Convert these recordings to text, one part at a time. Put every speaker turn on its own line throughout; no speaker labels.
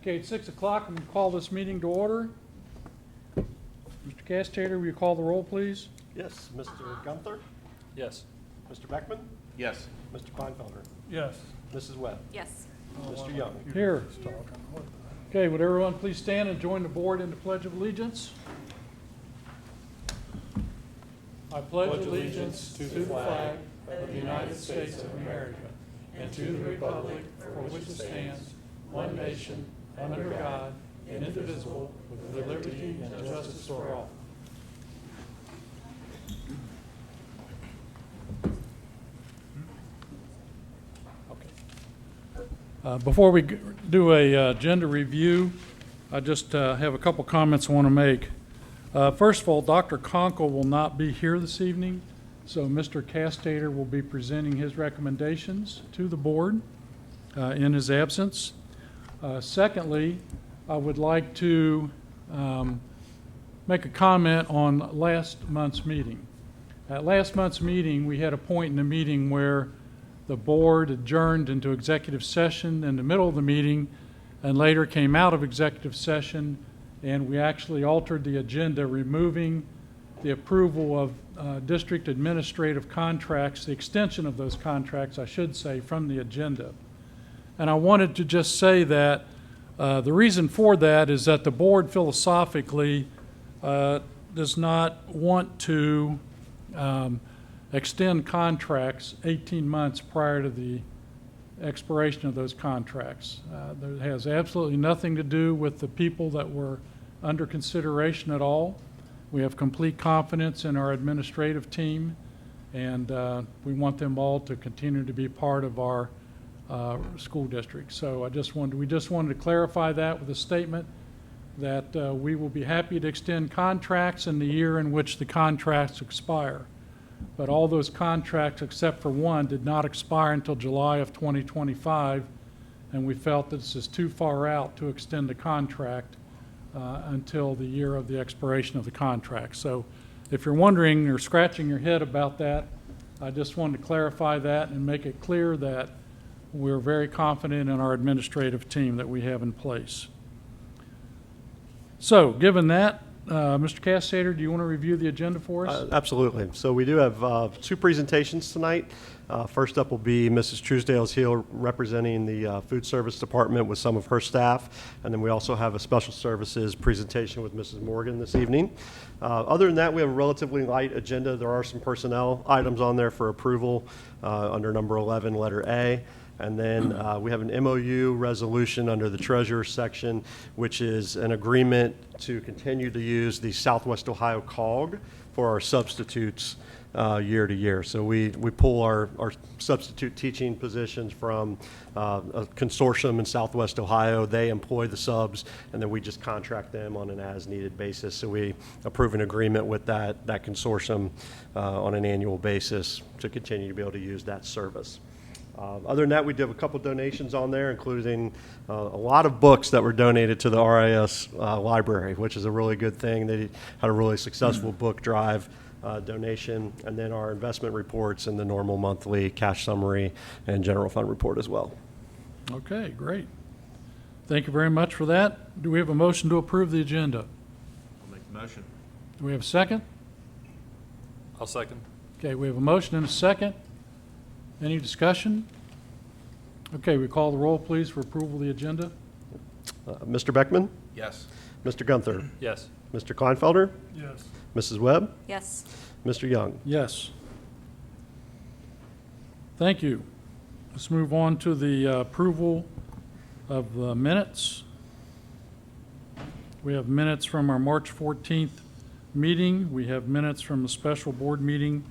Okay, it's 6 o'clock. I'm going to call this meeting to order. Mr. Castater, will you call the roll, please?
Yes, Mr. Gunther,
Yes.
Mr. Beckman,
Yes.
Mr. Kleinfelder,
Yes.
Mrs. Webb,
Yes.
Mr. Young.
Here. Okay, would everyone please stand and join the board in the Pledge of Allegiance? I pledge allegiance to the flag of the United States of America and to the republic for which it stands, one nation, under God, indivisible, with liberty and justice for all. Before we do a agenda review, I just have a couple comments I want to make. First of all, Dr. Conkle will not be here this evening, so Mr. Castater will be presenting his recommendations to the board in his absence. Secondly, I would like to make a comment on last month's meeting. At last month's meeting, we had a point in the meeting where the board adjourned into executive session in the middle of the meeting and later came out of executive session, and we actually altered the agenda, removing the approval of district administrative contracts, the extension of those contracts, I should say, from the agenda. And I wanted to just say that the reason for that is that the board philosophically does not want to extend contracts 18 months prior to the expiration of those contracts. That has absolutely nothing to do with the people that were under consideration at all. We have complete confidence in our administrative team, and we want them all to continue to be part of our school district. So we just wanted to clarify that with a statement that we will be happy to extend contracts in the year in which the contracts expire. But all those contracts, except for one, did not expire until July of 2025, and we felt that this is too far out to extend the contract until the year of the expiration of the contract. So if you're wondering or scratching your head about that, I just wanted to clarify that and make it clear that we're very confident in our administrative team that we have in place. So given that, Mr. Castater, do you want to review the agenda for us?
Absolutely. So we do have two presentations tonight. First up will be Mrs. Truesdale's Hill representing the food service department with some of her staff. And then we also have a special services presentation with Mrs. Morgan this evening. Other than that, we have a relatively light agenda. There are some personnel items on there for approval under number 11, letter A. And then we have an MOU resolution under the Treasurer section, which is an agreement to continue to use the Southwest Ohio COG for our substitutes year to year. So we pull our substitute teaching positions from a consortium in Southwest Ohio. They employ the subs, and then we just contract them on an as-needed basis. So we approve an agreement with that consortium on an annual basis to continue to be able to use that service. Other than that, we do have a couple donations on there, including a lot of books that were donated to the RIS library, which is a really good thing. They had a really successful book drive donation, and then our investment reports and the normal monthly cash summary and general fund report as well.
Okay, great. Thank you very much for that. Do we have a motion to approve the agenda?
I'll make the motion.
Do we have a second?
I'll second.
Okay, we have a motion and a second. Any discussion? Okay, we call the roll, please, for approval of the agenda.
Mr. Beckman,
Yes.
Mr. Gunther,
Yes.
Mr. Kleinfelder,
Yes.
Mrs. Webb,
Yes.
Mr. Young.
Yes. Thank you. Let's move on to the approval of the minutes. We have minutes from our March 14th meeting. We have minutes from the special board meeting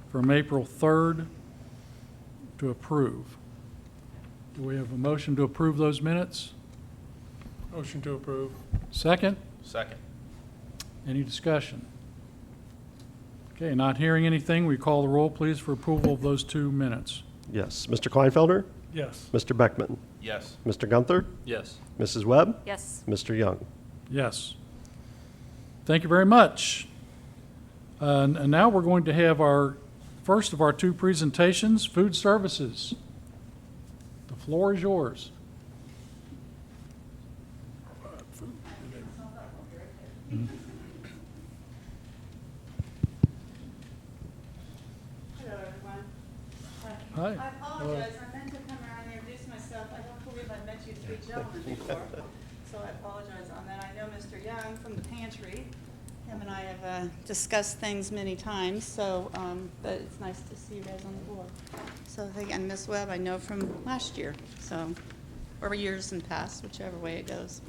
from April 3rd to approve. Do we have a motion to approve those minutes?
Motion to approve.
Second?
Second.
Any discussion? Okay, not hearing anything, we call the roll, please, for approval of those two minutes.
Yes. Mr. Kleinfelder,
Yes.
Mr. Beckman,
Yes.
Mr. Gunther,
Yes.
Mrs. Webb,
Yes.
Mr. Young.
Yes. Thank you very much. And now we're going to have our first of our two presentations, food services. The floor is yours.
Hello, everyone.
Hi.
I apologize, I meant to come around and introduce myself. I don't believe I've met you three gentlemen before, so I apologize on that. I know Mr. Young from the pantry. Him and I have discussed things many times, so, but it's nice to see you guys on the board. So, and Ms. Webb, I know from last year, so, or years in past, whichever way it goes.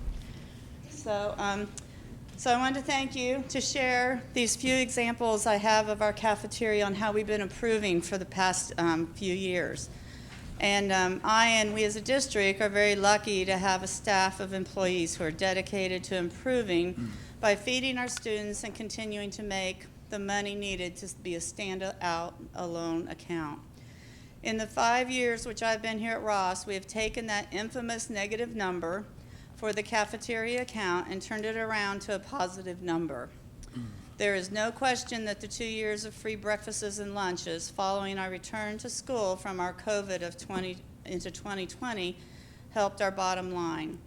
So, so I wanted to thank you to share these few examples I have of our cafeteria on how we've been improving for the past few years. And I and we as a district are very lucky to have a staff of employees who are dedicated to improving by feeding our students and continuing to make the money needed to be a standout alone account. In the 5 years which I've been here at Ross, we have taken that infamous negative number for the cafeteria account and turned it around to a positive number. There is no question that the 2 years of free breakfasts and lunches following our return to school from our COVID of into 2020 helped our bottom line.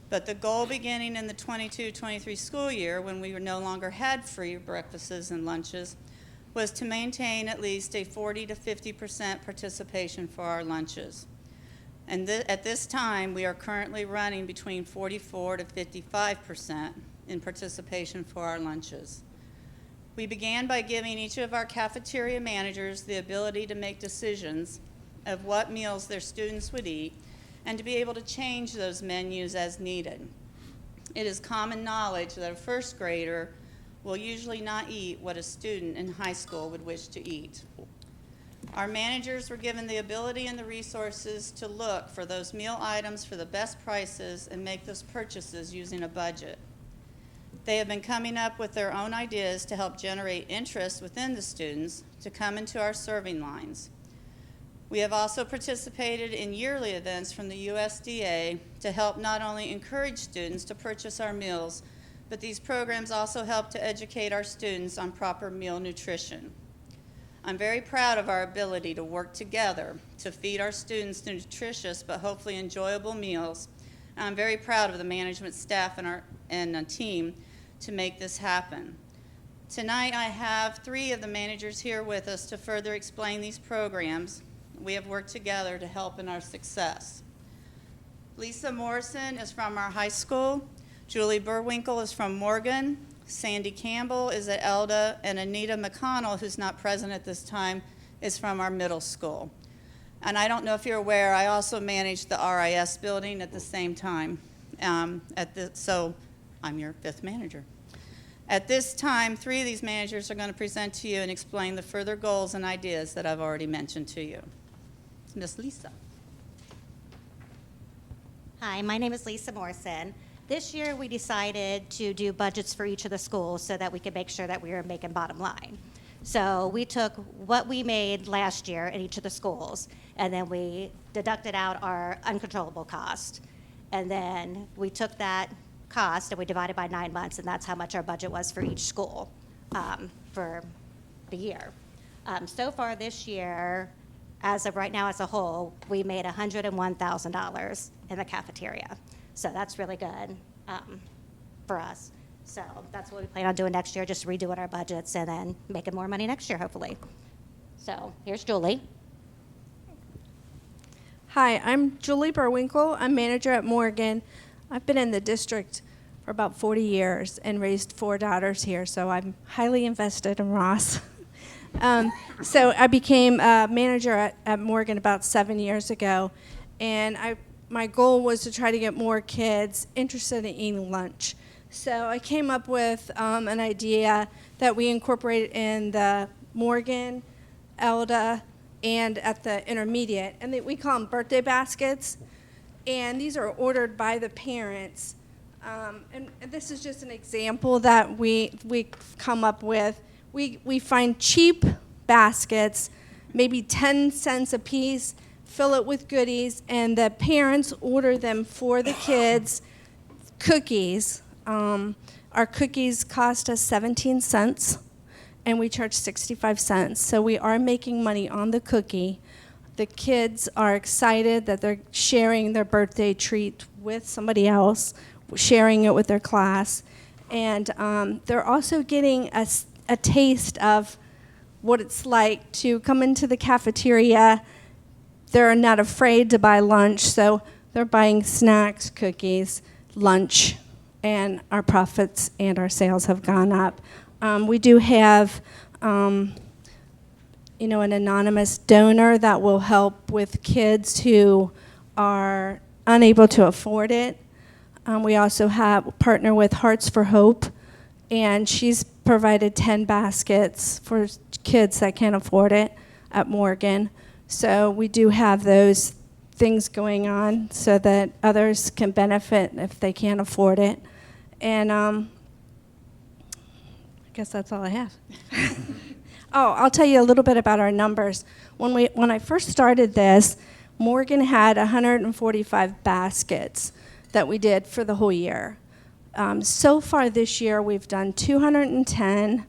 But the goal beginning in the 22-23 school year, when we no longer had free breakfasts and lunches, was to maintain at least a 40 to 50% participation for our lunches. And at this time, we are currently running between 44 to 55% in participation for our lunches. We began by giving each of our cafeteria managers the ability to make decisions of what meals their students would eat and to be able to change those menus as needed. It is common knowledge that a first grader will usually not eat what a student in high school would wish to eat. Our managers were given the ability and the resources to look for those meal items for the best prices and make those purchases using a budget. They have been coming up with their own ideas to help generate interest within the students to come into our serving lines. We have also participated in yearly events from the USDA to help not only encourage students to purchase our meals, but these programs also help to educate our students on proper meal nutrition. I'm very proud of our ability to work together to feed our students nutritious but hopefully enjoyable meals. And I'm very proud of the management staff and our team to make this happen. Tonight I have 3 of the managers here with us to further explain these programs. We have worked together to help in our success. Lisa Morrison is from our high school. Julie Burwinkle is from Morgan. Sandy Campbell is at Elda, and Anita McConnell, who's not present at this time, is from our middle school. And I don't know if you're aware, I also manage the RIS building at the same time. So I'm your 5th manager. At this time, 3 of these managers are going to present to you and explain the further goals and ideas that I've already mentioned to you. Miss Lisa.
Hi, my name is Lisa Morrison. This year we decided to do budgets for each of the schools so that we could make sure that we were making bottom line. So we took what we made last year in each of the schools, and then we deducted out our uncontrollable cost. And then we took that cost and we divided by 9 months, and that's how much our budget was for each school for the year. So far this year, as of right now as a whole, we made $101,000 in the cafeteria. So that's really good for us. So that's what we plan on doing next year, just redoing our budgets and then making more money next year, hopefully. So here's Julie.
Hi, I'm Julie Burwinkle. I'm manager at Morgan. I've been in the district for about 40 years and raised 4 daughters here, so I'm highly invested in Ross. So I became a manager at Morgan about 7 years ago, and my goal was to try to get more kids interested in eating lunch. So I came up with an idea that we incorporated in the Morgan, Elda, and at the intermediate, and we call them birthday baskets. And these are ordered by the parents. And this is just an example that we come up with. We find cheap baskets, maybe 10 cents a piece, fill it with goodies, and the parents order them for the kids. Cookies. Our cookies cost us 17 cents, and we charge 65 cents. So we are making money on the cookie. The kids are excited that they're sharing their birthday treat with somebody else, sharing it with their class. And they're also getting a taste of what it's like to come into the cafeteria. They're not afraid to buy lunch, so they're buying snacks, cookies, lunch, and our profits and our sales have gone up. We do have an anonymous donor that will help with kids who are unable to afford it. We also partner with Hearts for Hope, and she's provided 10 baskets for kids that can't afford it at Morgan. So we do have those things going on so that others can benefit if they can't afford it. And I guess that's all I have. Oh, I'll tell you a little bit about our numbers. When I first started this, Morgan had 145 baskets that we did for the whole year. So far this year, we've done 210.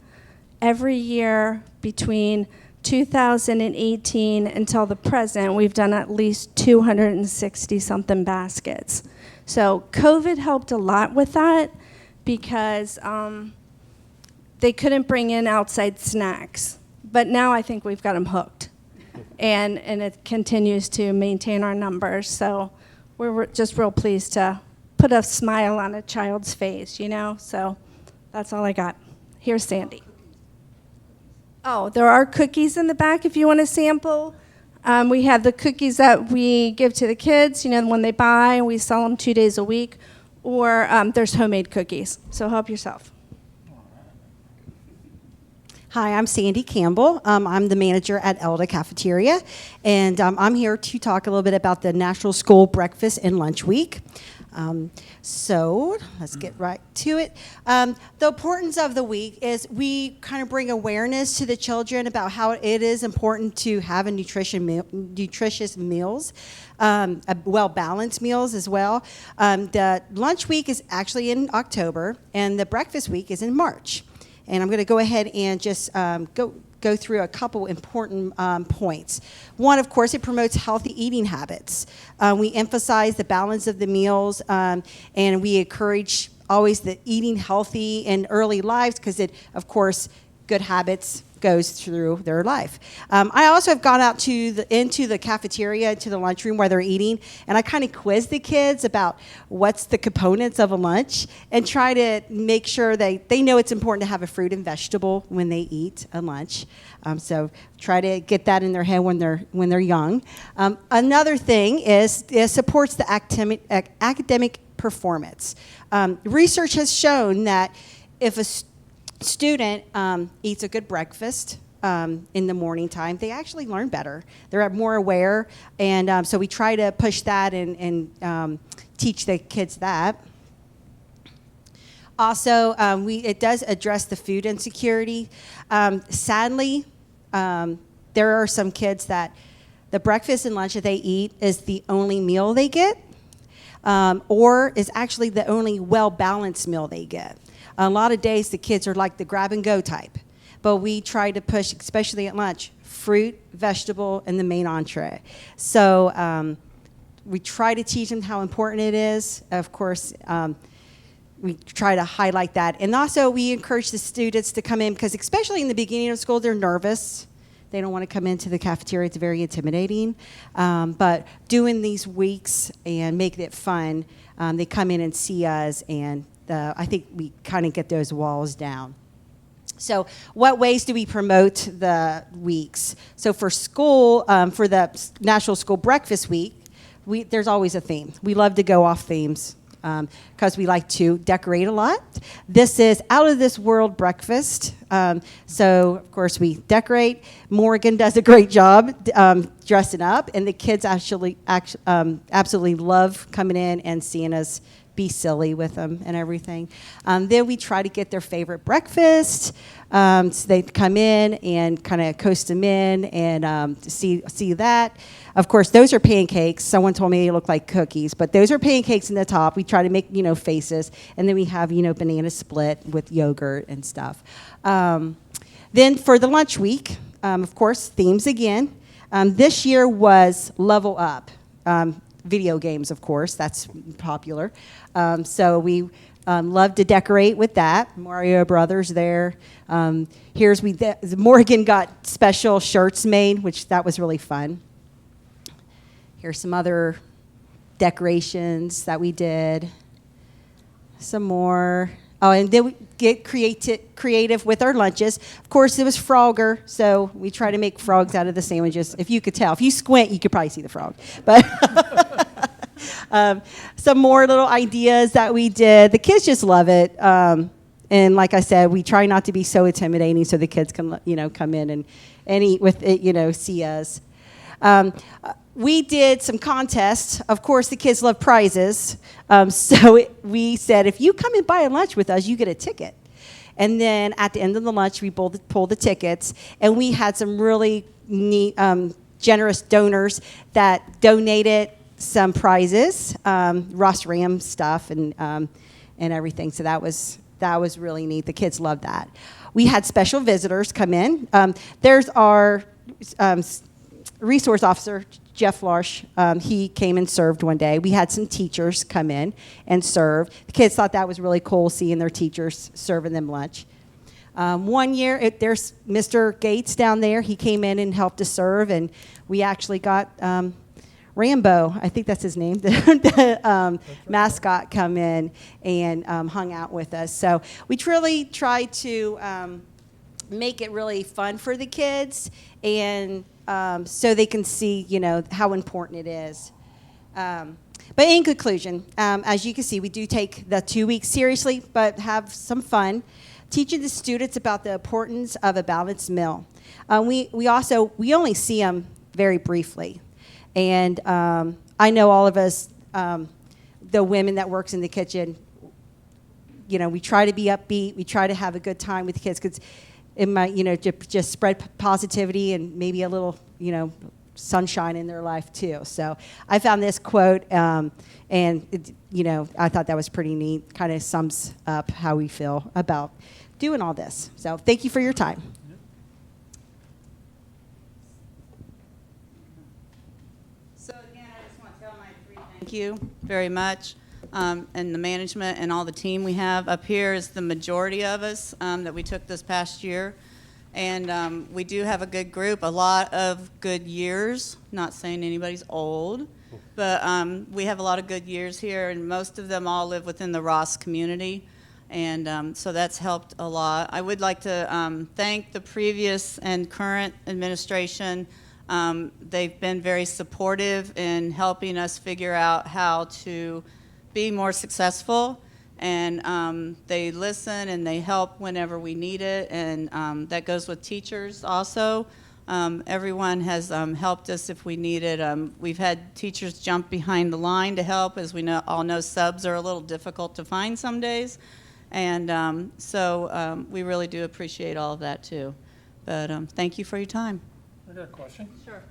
Every year between 2018 until the present, we've done at least 260-something baskets. So COVID helped a lot with that because they couldn't bring in outside snacks. But now I think we've got them hooked. And it continues to maintain our numbers. So we're just real pleased to put a smile on a child's face, So that's all I got. Here's Sandy. Oh, there are cookies in the back if you want to sample. We have the cookies that we give to the kids, when they buy, and we sell them 2 days a week. Or there's homemade cookies, so help yourself.
Hi, I'm Sandy Campbell. I'm the manager at Elda Cafeteria, and I'm here to talk a little bit about the National School Breakfast and Lunch Week. So let's get right to it. The importance of the week is we kind of bring awareness to the children about how it is important to have a nutritious meals, well-balanced meals as well. The lunch week is actually in October, and the breakfast week is in March. And I'm going to go ahead and just go through a couple important points. One, of course, it promotes healthy eating habits. We emphasize the balance of the meals, and we encourage always the eating healthy in early lives because it, of course, good habits goes through their life. I also have gone out into the cafeteria, to the lunchroom where they're eating, and I kind of quiz the kids about what's the components of a lunch and try to make sure they know it's important to have a fruit and vegetable when they eat a lunch. So try to get that in their head when they're young. Another thing is it supports the academic performance. Research has shown that if a student eats a good breakfast in the morning time, they actually learn better. They're more aware, and so we try to push that and teach the kids that. Also, it does address the food insecurity. Sadly, there are some kids that the breakfast and lunch that they eat is the only meal they get, or is actually the only well-balanced meal they get. A lot of days the kids are like the grab-and-go type, but we try to push, especially at lunch, fruit, vegetable, and the main entree. So we try to teach them how important it is. Of course, we try to highlight that. And also we encourage the students to come in because especially in the beginning of school, they're nervous. They don't want to come into the cafeteria. It's very intimidating. But doing these weeks and making it fun, they come in and see us, and I think we kind of get those walls down. So what ways do we promote the weeks? So for school, for the National School Breakfast Week, there's always a theme. We love to go off themes because we like to decorate a lot. This is Out of This World Breakfast. So, of course, we decorate. Morgan does a great job dressing up, and the kids absolutely love coming in and seeing us be silly with them and everything. Then we try to get their favorite breakfast. So they come in and kind of coast them in and see that. Of course, those are pancakes. Someone told me they look like cookies, but those are pancakes in the top. We try to make, faces, and then we have, banana split with yogurt and stuff. Then for the lunch week, of course, themes again. This year was Level Up. Video games, of course, that's popular. So we Love to decorate with that. Mario Brothers there. Morgan got special shirts made, which that was really fun. Here's some other decorations that we did. Some more. Oh, and then we get creative with our lunches. Of course, it was Frogger, so we try to make frogs out of the sandwiches. If you could tell. If you squint, you could probably see the frog. But some more little ideas that we did. The kids just love it. And like I said, we try not to be so intimidating so the kids can, come in and eat with it, see us. We did some contests. Of course, the kids love prizes. We said, if you come and buy a lunch with us, you get a ticket. And then at the end of the lunch, we pulled the tickets. And we had some really neat, generous donors that donated some prizes, Ross Ram stuff and everything. So that was really neat. The kids loved that. We had special visitors come in. There's our resource officer, Jeff Larsh. He came and served one day. We had some teachers come in and serve. The kids thought that was really cool, seeing their teachers serving them lunch. One year, there's Mr. Gates down there. He came in and helped us serve, and we actually got Rambo, I think that's his name, the mascot, come in and hung out with us. So we truly tried to make it really fun for the kids, and so they can see, how important it is. But in conclusion, as you can see, we do take the 2 weeks seriously, but have some fun teaching the students about the importance of a balanced meal. We only see them very briefly. And I know all of us, the women that works in the kitchen, we try to be upbeat. We try to have a good time with the kids because it might, just spread positivity and maybe a little, sunshine in their life too. So I found this quote, and I thought that was pretty neat. Kind of sums up how we feel about doing all this. So thank you for your time.
So again, I just want to tell my thank you very much, and the management and all the team we have. Up here is the majority of us that we took this past year. And we do have a good group, a lot of good years, not saying anybody's old, but we have a lot of good years here, and most of them all live within the Ross community, and so that's helped a lot. I would like to thank the previous and current administration. They've been very supportive in helping us figure out how to be more successful. And they listen and they help whenever we need it, and that goes with teachers also. Everyone has helped us if we need it. We've had teachers jump behind the line to help. As we all know, subs are a little difficult to find some days. And so we really do appreciate all of that too. But thank you for your time.
I got a question.
Sure.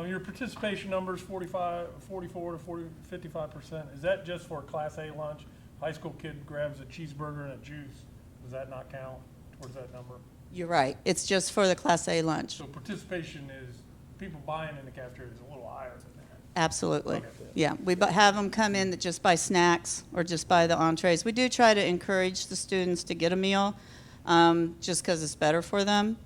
Your participation numbers, 44 to 55%. Is that just for a Class A lunch? High school kid grabs a cheeseburger and a juice. Does that not count towards that number?
You're right. It's just for the Class A lunch.
So participation is people buying in the cafeteria is a little higher than that.
Absolutely.
Okay.
Yeah, we have them come in that just buy snacks or just buy the entrees. We do try to encourage the students to get a meal just because it's better for them.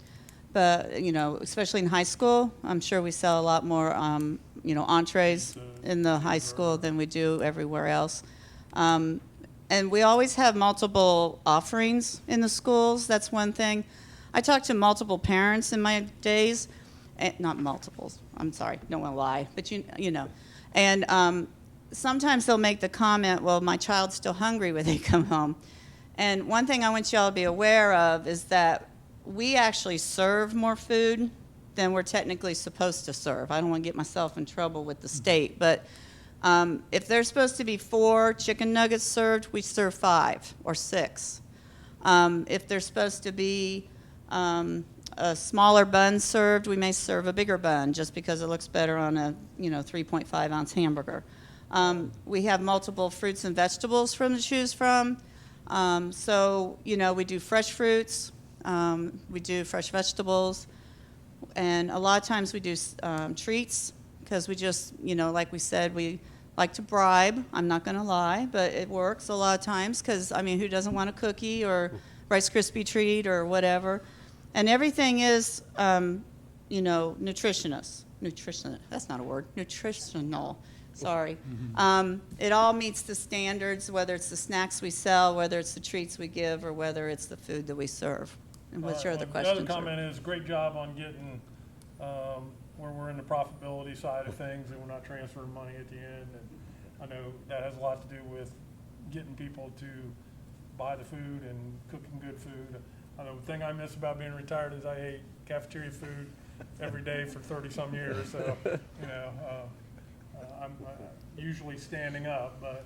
But, especially in high school, I'm sure we sell a lot more, entrees in the high school than we do everywhere else. And we always have multiple offerings in the schools. That's one thing. I talked to multiple parents in my days, not multiples. I'm sorry, don't want to lie, but you know. And sometimes they'll make the comment, "Well, my child's still hungry when they come home." And one thing I want you all to be aware of is that we actually serve more food than we're technically supposed to serve. I don't want to get myself in trouble with the state, but if there's supposed to be 4 chicken nuggets served, we serve 5 or 6. If there's supposed to be a smaller bun served, we may serve a bigger bun just because it looks better on a 3.5 ounce hamburger. We have multiple fruits and vegetables to choose from. So we do fresh fruits, we do fresh vegetables, and a lot of times we do treats because we just like we said, we like to bribe. I'm not going to lie, but it works a lot of times because, I mean, who doesn't want a cookie or Rice Krispie treat or whatever? And everything is, you know, nutritional, that's not a word, nutritional, sorry. It all meets the standards, whether it's the snacks we sell, whether it's the treats we give, or whether it's the food that we serve. And what's your other question,
The other
sir?
comment is, great job on getting, where we're in the profitability side of things and we're not transferring money at the end. And I know that has a lot to do with getting people to buy the food and cooking good food. I know the thing I miss about being retired is I ate cafeteria food every day for 30-some years. So, you know, I'm usually standing up, but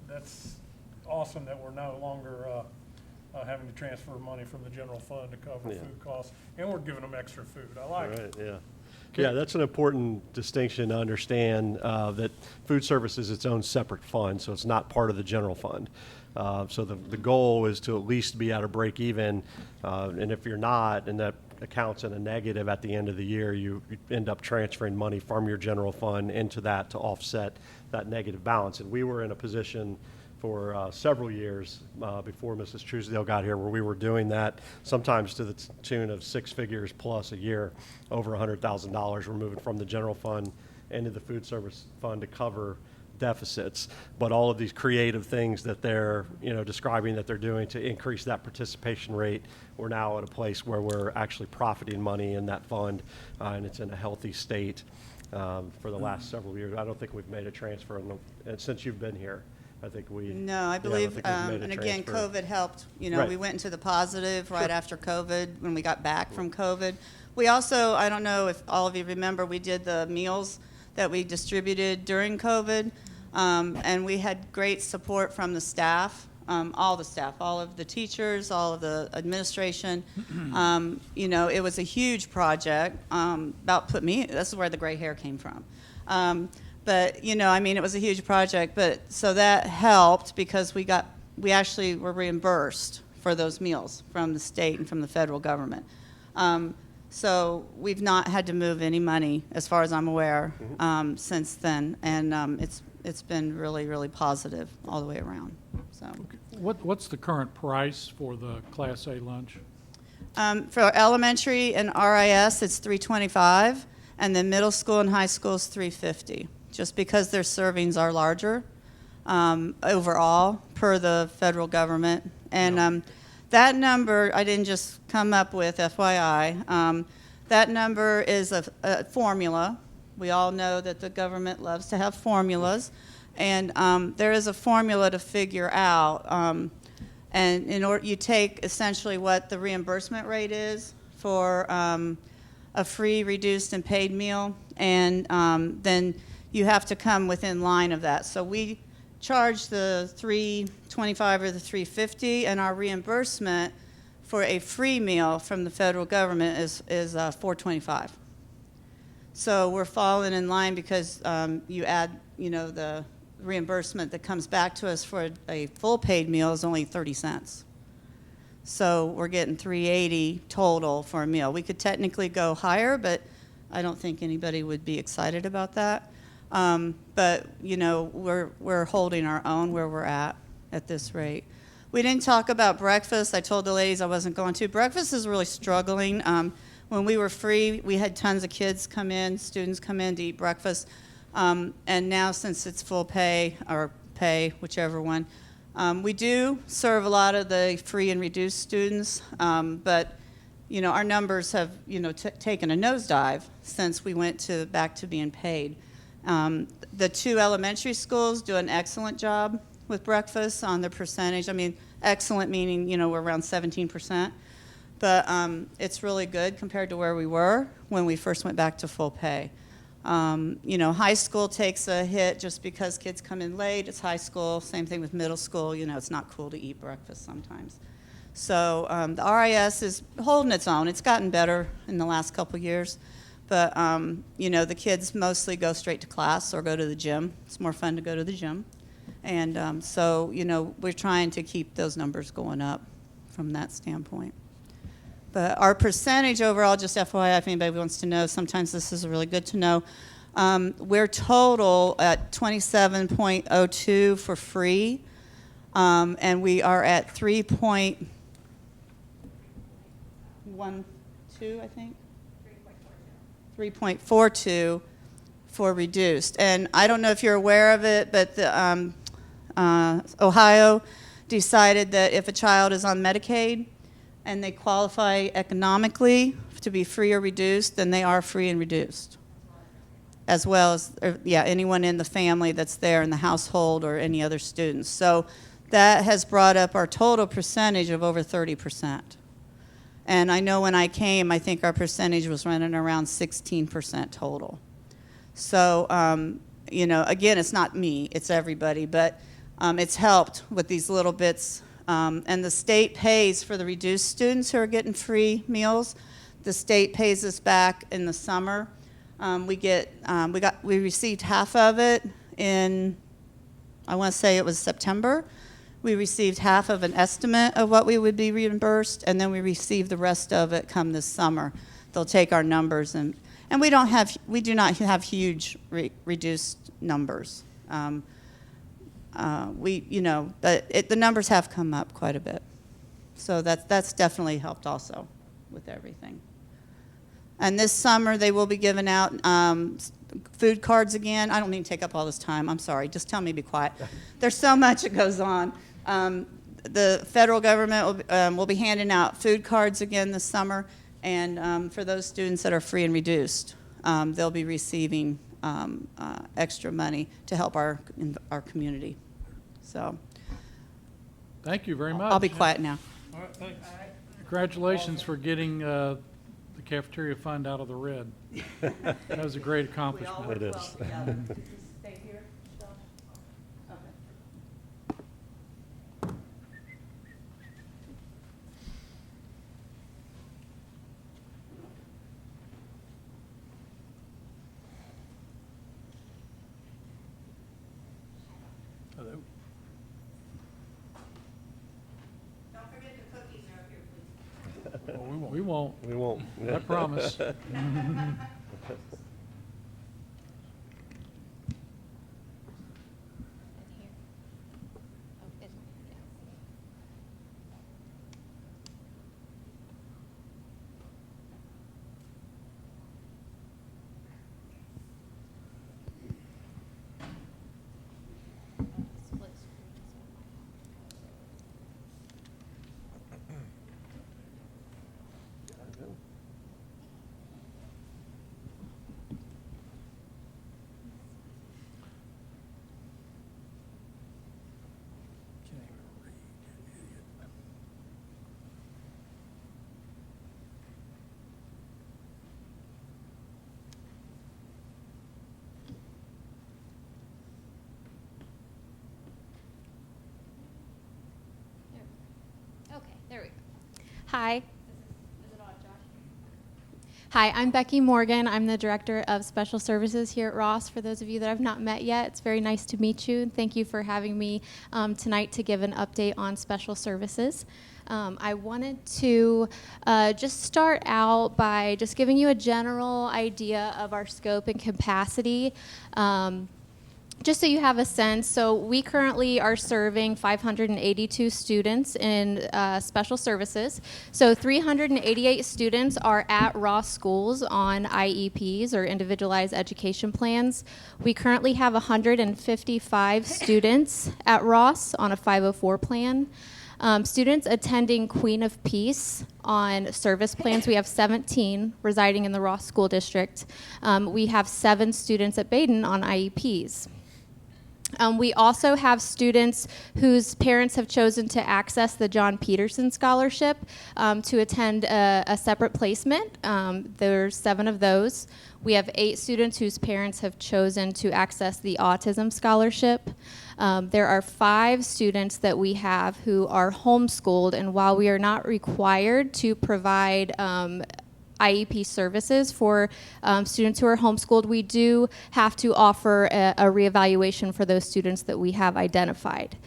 that's awesome that we're no longer having to transfer money from the general fund to cover
Yeah.
food costs, and we're giving them extra food. I like it.
Right, yeah. Yeah, that's an important distinction to understand, that food service is its own separate fund, so it's not part of the general fund. So the goal is to at least be at a break even, and if you're not, and that accounts in a negative at the end of the year, you end up transferring money from your general fund into that to offset that negative balance. And we were in a position for several years before Mrs. Truesdale got here, where we were doing that, sometimes to the tune of 6 figures plus a year, over $100,000 we're moving from the general fund into the food service fund to cover deficits. But all of these creative things that they're, you know, describing that they're doing to increase that participation rate, we're now at a place where we're actually profiting money in that fund, and it's in a healthy state for the last several years. I don't think we've made a transfer since you've been here. I think we.
No, I believe,
think we've made a
and again,
transfer.
COVID helped. You know,
Right.
we went into the positive right after COVID, when we got back from COVID. We also, I don't know if all of you remember, we did the meals that we distributed during COVID, and we had great support from the staff, all the staff, all of the teachers, all of the administration. You know, it was a huge project. This is where the gray hair came from. But, you know, I mean, it was a huge project, but so that helped because we actually were reimbursed for those meals from the state and from the federal government. So we've not had to move any money, as far as I'm aware, since then, and it's been really, really positive all the way around. So
What's the current price for the Class A lunch?
for elementary and RIS, it's $3.25, and then middle school and high school is $3.50. Just because their servings are larger overall per the federal government. And that number, I didn't just come up with, FYI. That number is a formula. We all know that the government loves to have formulas. And there is a formula to figure out. And in order, you take essentially what the reimbursement rate is for a free, reduced, and paid meal, and then you have to come within line of that. So we charge the $3.25 or the $3.50, and our reimbursement for a free meal from the federal government is $4.25. So we're falling in line because you add, you know, the reimbursement that comes back to us for a full paid meal is only 30 cents. So we're getting $3.80 total for a meal. We could technically go higher, but I don't think anybody would be excited about that. But you know, we're holding our own where we're at this rate. We didn't talk about breakfast. I told the ladies I wasn't going to. Breakfast is really struggling. When we were free, we had tons of kids come in, students come in to eat breakfast. And now since it's full pay, or pay, whichever one, we do serve a lot of the free and reduced students, but you know, our numbers have, you know, taken a nosedive since we went back to being paid. The two elementary schools do an excellent job with breakfast on the percentage. I mean, excellent meaning, you know, we're around 17%, but it's really good compared to where we were when we first went back to full pay. You know, high school takes a hit just because kids come in late. It's high school. Same thing with middle school. You know, it's not cool to eat breakfast sometimes. So the RIS is holding its own. It's gotten better in the last couple years. But, you know, the kids mostly go straight to class or go to the gym. It's more fun to go to the gym. And so, you know, we're trying to keep those numbers going up from that standpoint. But our percentage overall, just FYI, if anybody wants to know, sometimes this is really good to know. We're total at 27.02 for free, and we are at 3.12, I think? 3.42 for reduced. And I don't know if you're aware of it, but the, Ohio decided that if a child is on Medicaid and they qualify economically to be free or reduced, then they are free and reduced, as well as, anyone in the family that's there in the household or any other students. So that has brought up our total percentage of over 30%. And I know when I came, I think our percentage was running around 16% total. So, again, it's not me, it's everybody, but it's helped with these little bits. And the state pays for the reduced students who are getting free meals. The state pays us back in the summer. We received half of it in, I want to say it was September. We received half of an estimate of what we would be reimbursed, and then we received the rest of it come this summer. They'll take our numbers, and we do not have huge reduced numbers. The numbers have come up quite a bit. So that's definitely helped also with everything. And this summer, they will be giving out food cards again. I don't mean to take up all this time. I'm sorry. Just tell me to be quiet. There's so much that goes on. The federal government will be handing out food cards again this summer. And for those students that are free and reduced, they'll be receiving extra money to help our community. So
Thank you very much.
I'll be quiet now.
All right, thanks.
Congratulations for getting the cafeteria fund out of the red. That was a great accomplishment.
It is.
Stay here, Michelle? Okay.
Hello.
Don't forget the cookies are up here, please.
Well, we won't.
We won't.
I promise.
Okay, there we go. Hi. Hi, I'm Becky Morgan. I'm the Director of Special Services here at Ross. For those of you that I've not met yet, it's very nice to meet you. And thank you for having me tonight to give an update on Special Services. I wanted to just start out by just giving you a general idea of our scope and capacity. Just so you have a sense, so we currently are serving 582 students in special services. So 388 students are at Ross schools on IEPs or individualized education plans. We currently have 155 students at Ross on a 504 plan. Students attending Queen of Peace on service plans, we have 17 residing in the Ross School District. We have 7 students at Baden on IEPs. We also have students whose parents have chosen to access the John Peterson Scholarship to attend a separate placement. There's 7 of those. We have 8 students whose parents have chosen to access the Autism Scholarship. There are 5 students that we have who are homeschooled, and while we are not required to provide IEP services for students who are homeschooled, we do have to offer a reevaluation for those students that we have identified.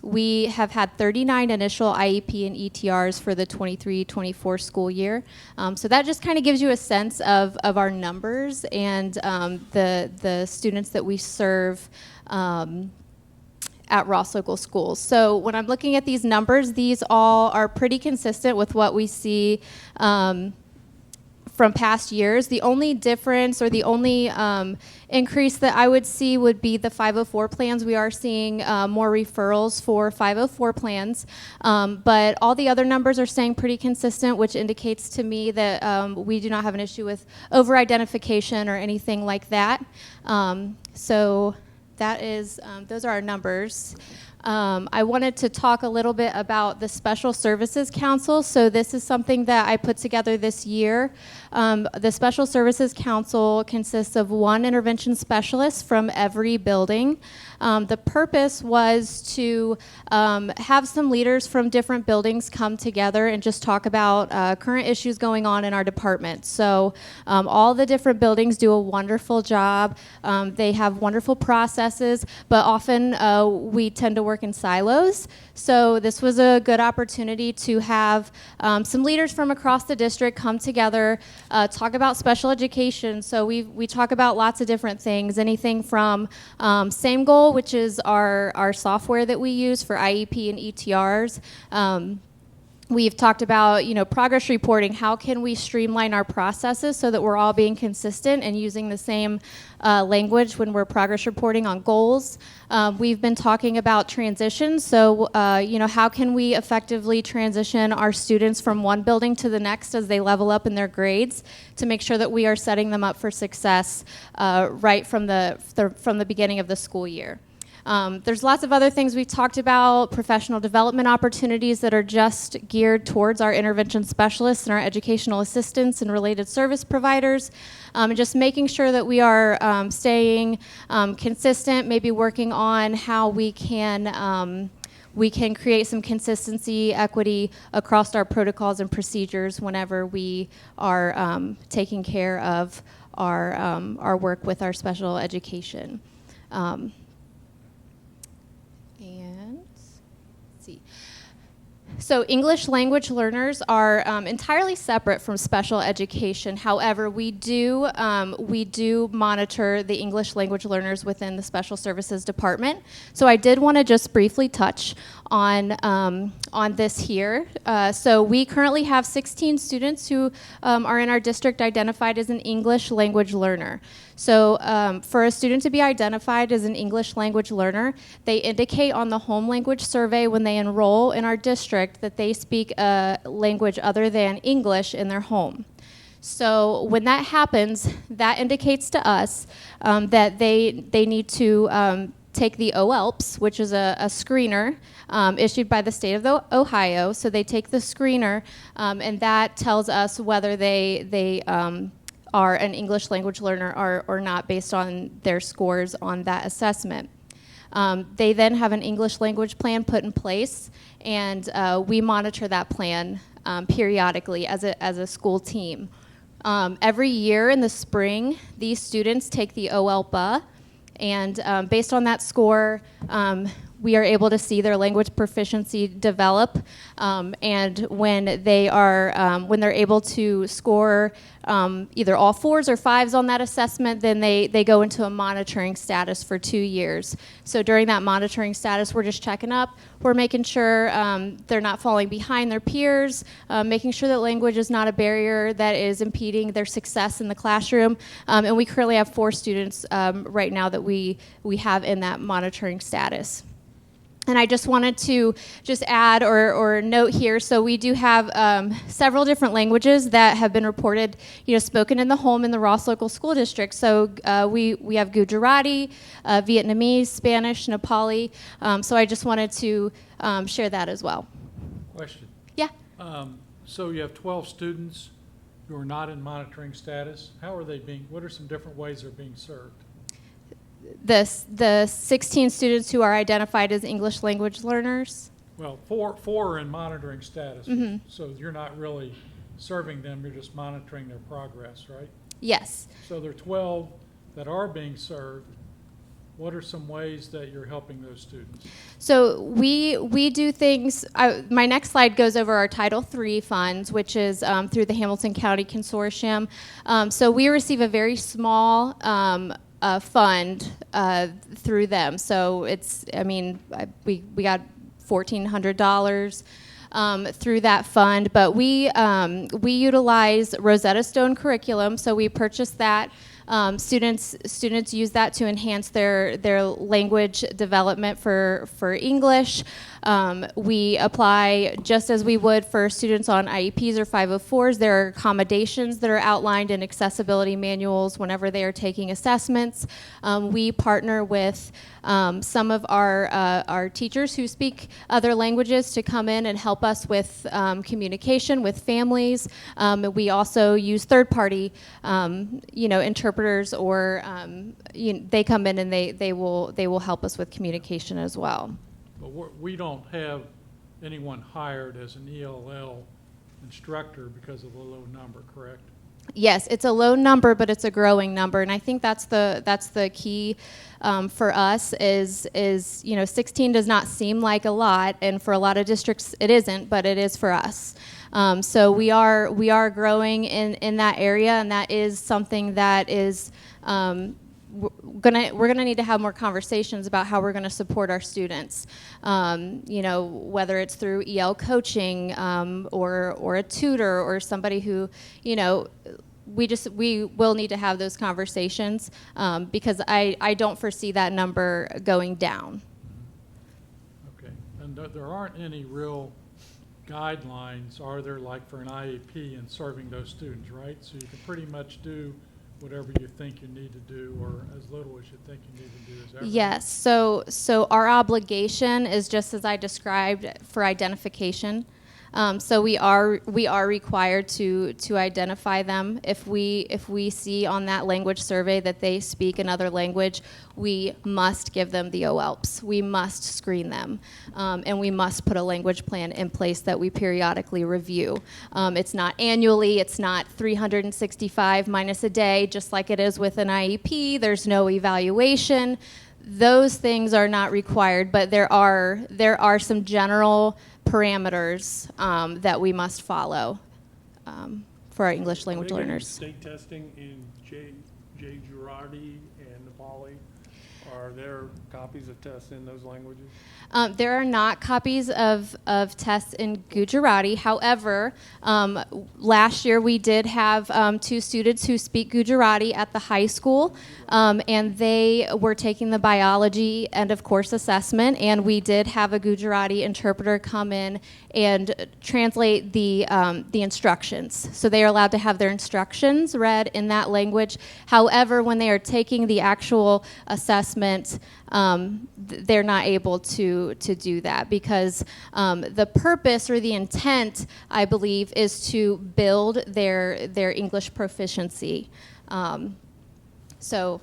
We have had 39 initial IEP and ETRs for the 23-24 school year. So that just kind of gives you a sense of our numbers and the students that we serve at Ross Local Schools. So when I'm looking at these numbers, these all are pretty consistent with what we see from past years. The only difference or the only increase that I would see would be the 504 plans. We are seeing more referrals for 504 plans, but all the other numbers are staying pretty consistent, which indicates to me that we do not have an issue with over-identification or anything like that. So that is, those are our numbers. I wanted to talk a little bit about the Special Services Council. So this is something that I put together this year. The Special Services Council consists of one intervention specialist from every building. The purpose was to have some leaders from different buildings come together and just talk about current issues going on in our department. So all the different buildings do a wonderful job. They have wonderful processes, but often we tend to work in silos. So this was a good opportunity to have some leaders from across the district come together, talk about special education. So we talk about lots of different things, anything from Same Goal, which is our software that we use for IEP and ETRs. We've talked about, progress reporting. How can we streamline our processes so that we're all being consistent and using the same language when we're progress reporting on goals? We've been talking about transitions. So, how can we effectively transition our students from one building to the next as they level up in their grades to make sure that we are setting them up for success right from the beginning of the school year? There's lots of other things we've talked about, professional development opportunities that are just geared towards our intervention specialists and our educational assistants and related service providers, and just making sure that we are staying consistent, maybe working on how we can create some consistency, equity across our protocols and procedures whenever we are taking care of our work with our special education. So English language learners are entirely separate from special education. However, we do monitor the English language learners within the Special Services Department. So I did want to just briefly touch on this here. So we currently have 16 students who are in our district identified as an English language learner. So for a student to be identified as an English language learner, they indicate on the home language survey when they enroll in our district that they speak a language other than English in their home. So when that happens, that indicates to us that they need to take the OELPS, which is a screener issued by the state of Ohio. So they take the screener, and that tells us whether they are an English language learner or not based on their scores on that assessment. They then have an English language plan put in place, and we monitor that plan periodically as a school team. Every year in the spring, these students take the OELPA, and based on that score, we are able to see their language proficiency develop, and when they're able to score either all 4s or 5s on that assessment, then they go into a monitoring status for 2 years. So during that monitoring status, we're just checking up. We're making sure they're not falling behind their peers, making sure that language is not a barrier that is impeding their success in the classroom. And we currently have 4 students right now that we have in that monitoring status. And I just wanted to just add or note here, so we do have several different languages that have been reported, spoken in the home in the Ross Local School District. So we have Gujarati, Vietnamese, Spanish, Nepali. So I just wanted to share that as well.
Question.
Yeah.
So you have 12 students who are not in monitoring status. What are some different ways they're being served?
The 16 students who are identified as English language learners.
Well, four are in monitoring status,
Mm-hmm.
so you're not really serving them, you're just monitoring their progress, right?
Yes.
So there are 12 that are being served. What are some ways that you're helping those students?
So we do things. My next slide goes over our Title III funds, which is through the Hamilton County Consortium. So we receive a very small fund through them. So it's, I mean, we got $1,400 through that fund, but we utilize Rosetta Stone curriculum. So we purchased that. Students use that to enhance their language development for English. We apply just as we would for students on IEPs or 504s. There are accommodations that are outlined in accessibility manuals whenever they are taking assessments. We partner with some of our teachers who speak other languages to come in and help us with communication with families. We also use third-party, interpreters, or they come in and they will help us with communication as well.
But we don't have anyone hired as an ELL instructor because of the low number, correct?
Yes, it's a low number, but it's a growing number, and I think that's the key for us. Is 16 does not seem like a lot, and for a lot of districts it isn't, but it is for us. So we are growing in that area, and that is something that is. We're gonna need to have more conversations about how we're gonna support our students. Whether it's through EL coaching or a tutor or somebody who, we will need to have those conversations because I don't foresee that number going down.
Okay, and there aren't any real guidelines, are there, like for an IEP and serving those students, right? So you can pretty much do whatever you think you need to do, or as little as you think you need to do. Is that right?
Yes. So our obligation is just as I described for identification. So we are required to identify them. If we see on that language survey that they speak another language, we must give them the OELPs. We must screen them, and we must put a language plan in place that we periodically review. It's not annually. It's not 365 minus a day, just like it is with an IEP. There's no evaluation. Those things are not required, but there are some general parameters that we must follow for our English language
Are they getting
learners.
state testing in J. Girardi and Nepali? Are there copies of tests in those languages?
There are not copies of tests in Gujarati. However, last year we did have 2 students who speak Gujarati at the high school, and they were taking the biology end of course assessment, and we did have a Gujarati interpreter come in and translate the instructions. So they are allowed to have their instructions read in that language. However, when they are taking the actual assessment, they're not able to do that because the purpose or the intent, I believe, is to build their English proficiency. So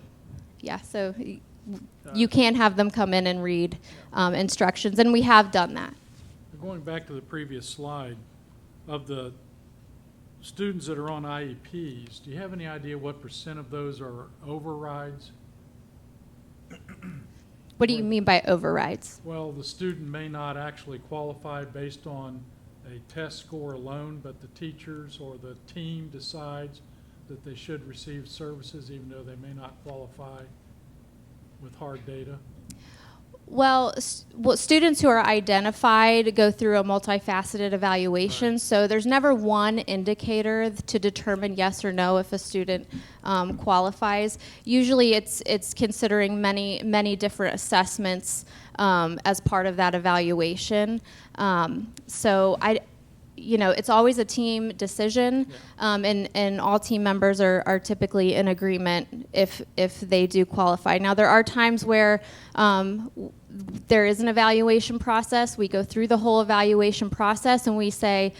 you can have them come in and read instructions, and we have done that.
Going back to the previous slide, of the students that are on IEPs, do you have any idea what % of those are overrides?
What do you mean by overrides?
Well, the student may not actually qualify based on a test score alone, but the teachers or the team decides that they should receive services even though they may not qualify with hard data.
Well, students who are identified go through a multifaceted evaluation, right. So there's never one indicator to determine yes or no if a student qualifies. Usually it's considering many different assessments as part of that evaluation. So it's always a team decision, and all team members are typically in agreement if they do qualify. Now, there are times where there is an evaluation process. We go through the whole evaluation process, and we say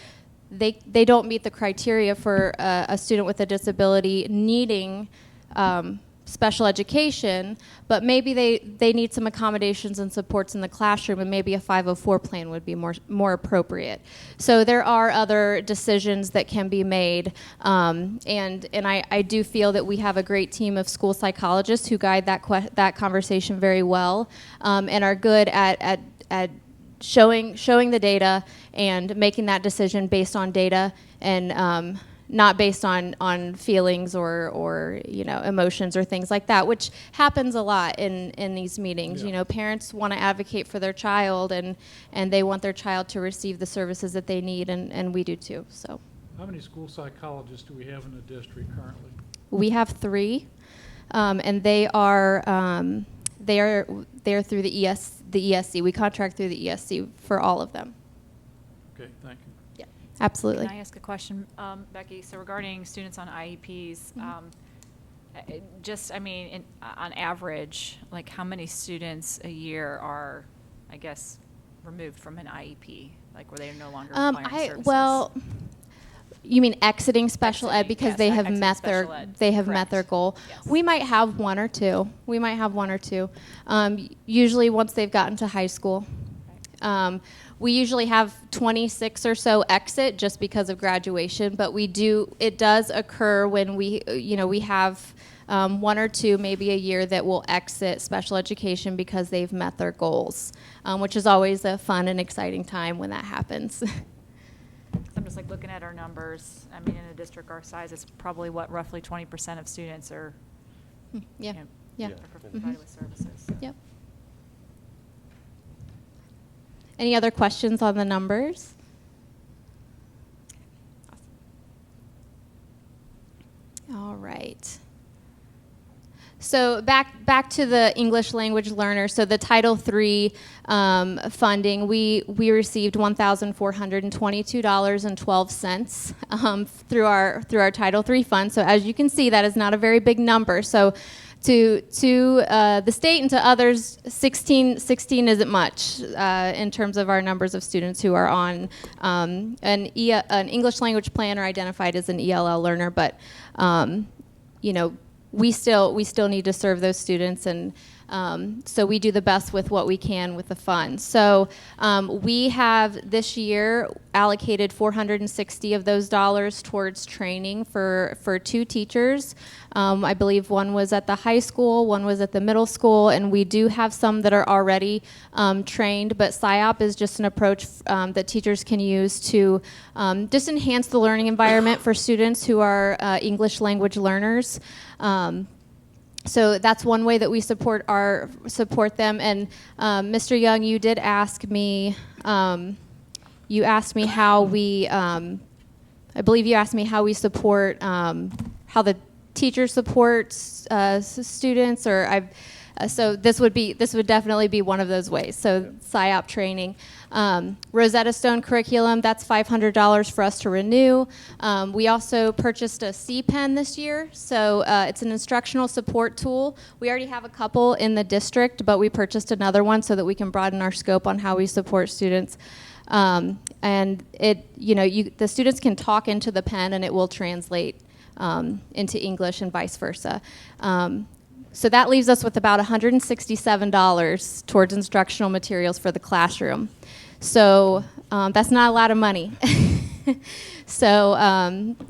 they don't meet the criteria for a student with a disability needing special education, but maybe they need some accommodations and supports in the classroom, and maybe a 504 plan would be more appropriate. So there are other decisions that can be made, and I do feel that we have a great team of school psychologists who guide that conversation very well, and are good at showing the data and making that decision based on data, and not based on feelings or emotions or things like that, which happens a lot in these meetings.
Yeah.
Parents want to advocate for their child, and they want their child to receive the services that they need, and we do too. So
How many school psychologists do we have in the district currently?
we have 3, and they are through the ESC. We contract through the ESC for all of them.
Okay, thank you.
Yeah, absolutely.
Can I ask a question, Becky? So regarding students on IEPs, on average, like how many students a year are, I guess, removed from an IEP, like where they are no longer requiring services?
Well, you mean exiting special ed
Exiting,
because
yes,
they have
exiting
met
special ed.
they have met their
Correct.
goal?
Yes.
We might have one or two. Usually once they've gotten to high school. We usually have 26 or so exit just because of graduation, but it does occur when we have one or two, maybe a year, that will exit special education because they've met their goals, which is always a fun and exciting time when that happens.
I'm just like looking at our numbers. I mean, in a district our size, it's probably roughly 20% of students are,
Yeah, yeah.
are provided with services.
Yep. Any other questions on the numbers? All right. So back to the English language learner. So the Title III funding, we received $1,422.12 through our Title III fund. So as you can see, that is not a very big number. So to the state and to others, 16 isn't much in terms of our numbers of students who are on an English language plan or identified as an ELL learner. But we still need to serve those students, and so we do the best with what we can with the funds. So we have this year allocated 460 of those dollars towards training for 2 teachers. I believe one was at the high school, one was at the middle school, and we do have some that are already trained, but PSYOP is just an approach that teachers can use to just enhance the learning environment for students who are English language learners. So that's one way that we support them. And Mr. Young, you did ask me. You asked me how we. I believe you asked me how we support how the teacher supports students, or I've. So this would definitely be one of those ways. So PSYOP training. Rosetta Stone curriculum, that's $500 for us to renew. We also purchased a C-Pen this year. So it's an instructional support tool. We already have a couple in the district, but we purchased another one so that we can broaden our scope on how we support students. And the students can talk into the pen and it will translate into English and vice versa. So that leaves us with about $167 towards instructional materials for the classroom. So that's not a lot of money. So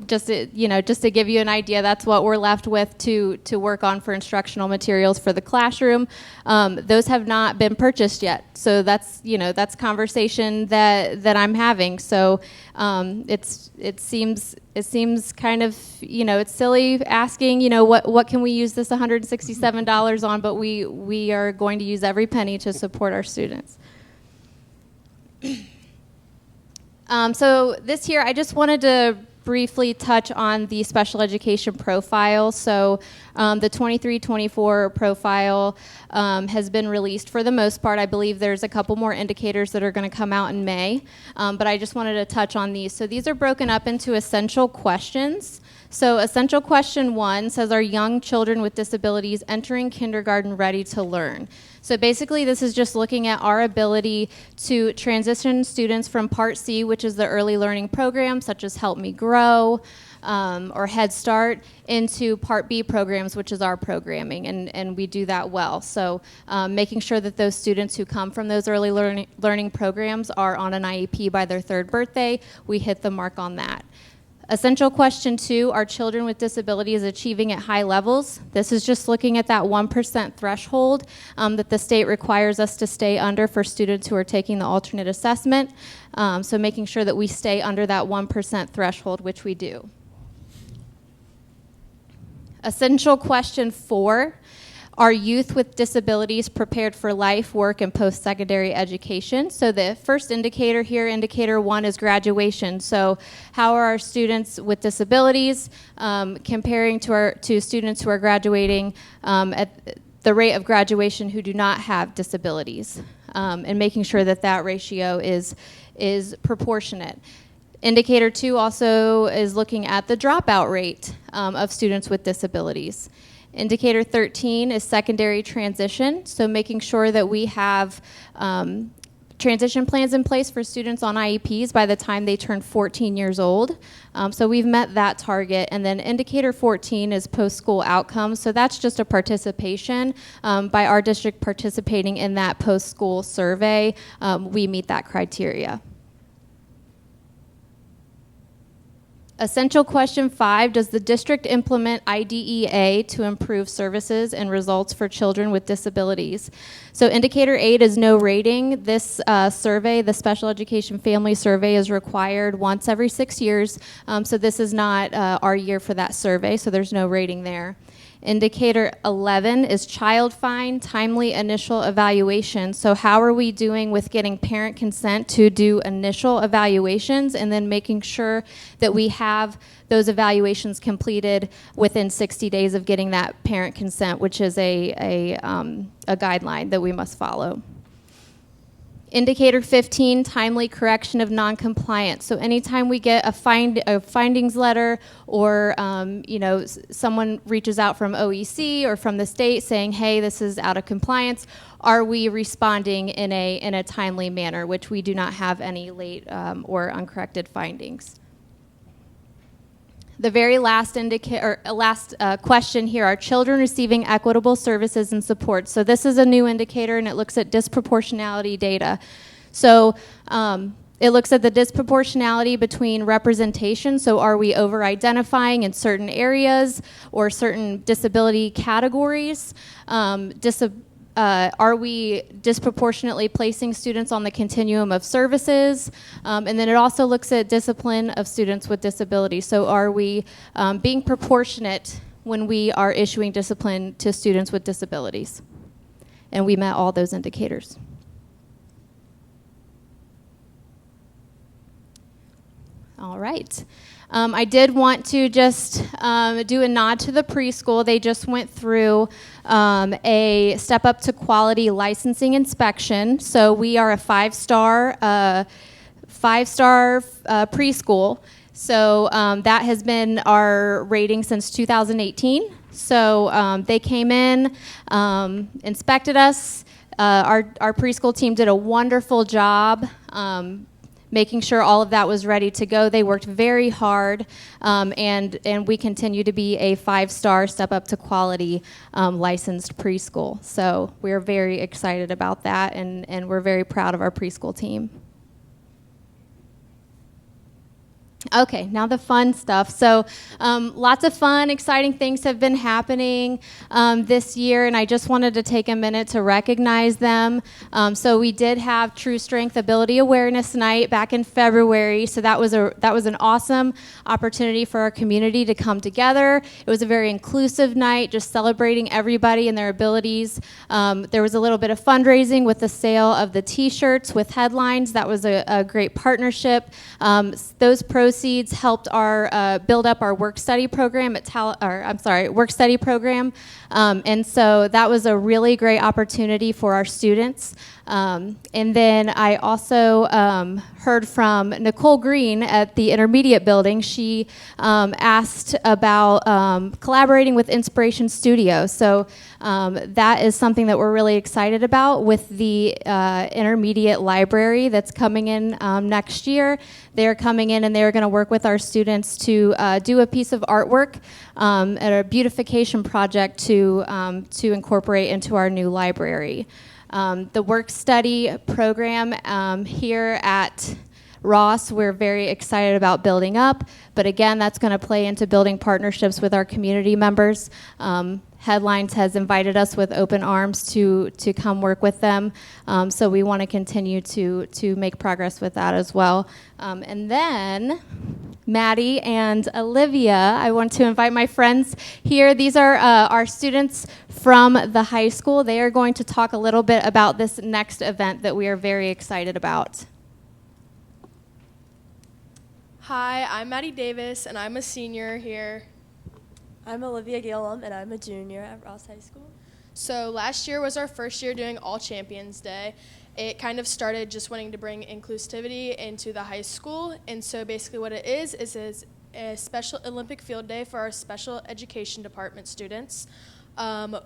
just to give you an idea, that's what we're left with to work on for instructional materials for the classroom. Those have not been purchased yet. So that's conversation that I'm having. So it seems kind of, it's silly asking, what can we use this $167 on, but we are going to use every penny to support our students. So this year, I just wanted to briefly touch on the special education profile. So the 23-24 profile has been released for the most part. I believe there's a couple more indicators that are going to come out in May, but I just wanted to touch on these. So these are broken up into essential questions. So essential question 1 says, are young children with disabilities entering kindergarten ready to learn? So basically this is just looking at our ability to transition students from Part C, which is the early learning program, such as Help Me Grow, or Head Start into Part B programs, which is our programming, and we do that well. So making sure that those students who come from those early learning programs are on an IEP by their 3rd birthday, we hit the mark on that. Essential question 2, are children with disabilities achieving at high levels? This is just looking at that 1% threshold that the state requires us to stay under for students who are taking the alternate assessment. So making sure that we stay under that 1% threshold, which we do. Essential question 4, are youth with disabilities prepared for life, work, and post-secondary education? So the first indicator here, indicator 1, is graduation. So how are our students with disabilities comparing to students who are graduating at the rate of graduation who do not have disabilities? And making sure that that ratio is proportionate. Indicator 2 also is looking at the dropout rate of students with disabilities. Indicator 13 is secondary transition, so making sure that we have transition plans in place for students on IEPs by the time they turn 14 years old. So we've met that target. And then indicator 14 is post-school outcomes, so that's just a participation. By our district participating in that post-school survey, we meet that criteria. Essential question 5, does the district implement IDEA to improve services and results for children with disabilities? So indicator 8 is no rating. This survey, the Special Education Family Survey, is required once every 6 years. So this is not our year for that survey, so there's no rating there. Indicator 11 is child find, timely initial evaluation. So how are we doing with getting parent consent to do initial evaluations and then making sure that we have those evaluations completed within 60 days of getting that parent consent, which is a guideline that we must follow. Indicator 15, timely correction of noncompliance. So anytime we get a findings letter or someone reaches out from OEC or from the state saying, hey, this is out of compliance, are we responding in a timely manner, which we do not have any late or uncorrected findings. The very last question here, are children receiving equitable services and support? So this is a new indicator, and it looks at disproportionality data. So it looks at the disproportionality between representation. So are we over-identifying in certain areas or certain disability categories? Are we disproportionately placing students on the continuum of services? And then it also looks at discipline of students with disabilities. So are we being proportionate when we are issuing discipline to students with disabilities? And we met all those indicators. All right. I did want to just do a nod to the preschool. They just went through a Step Up to Quality licensing inspection. So we are a five-star preschool. So that has been our rating since 2018. So they came in, inspected us. Our preschool team did a wonderful job making sure all of that was ready to go. They worked very hard, and we continue to be a five-star Step Up to Quality licensed preschool. So we're very excited about that, and we're very proud of our preschool team. Okay, now the fun stuff. So lots of fun, exciting things have been happening this year, and I just wanted to take a minute to recognize them. So we did have True Strength Ability Awareness Night back in February, so that was an awesome opportunity for our community to come together. It was a very inclusive night, just celebrating everybody and their abilities. There was a little bit of fundraising with the sale of the T-shirts with headlines. That was a great partnership. Those proceeds helped our build up our work study program work study program, and so that was a really great opportunity for our students. And And then I also heard from Nicole Green at the intermediate building. She asked about collaborating with Inspiration Studio. So that is something that we're really excited about with the intermediate library that's coming in next year. They're coming in and they're going to work with our students to do a piece of artwork at a beautification project to incorporate into our new library. The work study program here at Ross, we're very excited about building up, but again, that's going to play into building partnerships with our community members. Headlines has invited us with open arms to come work with them, so we want to continue to make progress with that as well. And then Maddie and Olivia, I want to invite my friends here. These are our students from the high school. They are going to talk a little bit about this next event that we are very excited about.
Hi, I'm Maddie Davis, and I'm a senior here.
I'm Olivia Gillum, and I'm a junior at Ross High School.
So last year was our first year doing All Champions Day. It kind of started just wanting to bring inclusivity into the high school, and so basically what it is a special Olympic field day for our special education department students.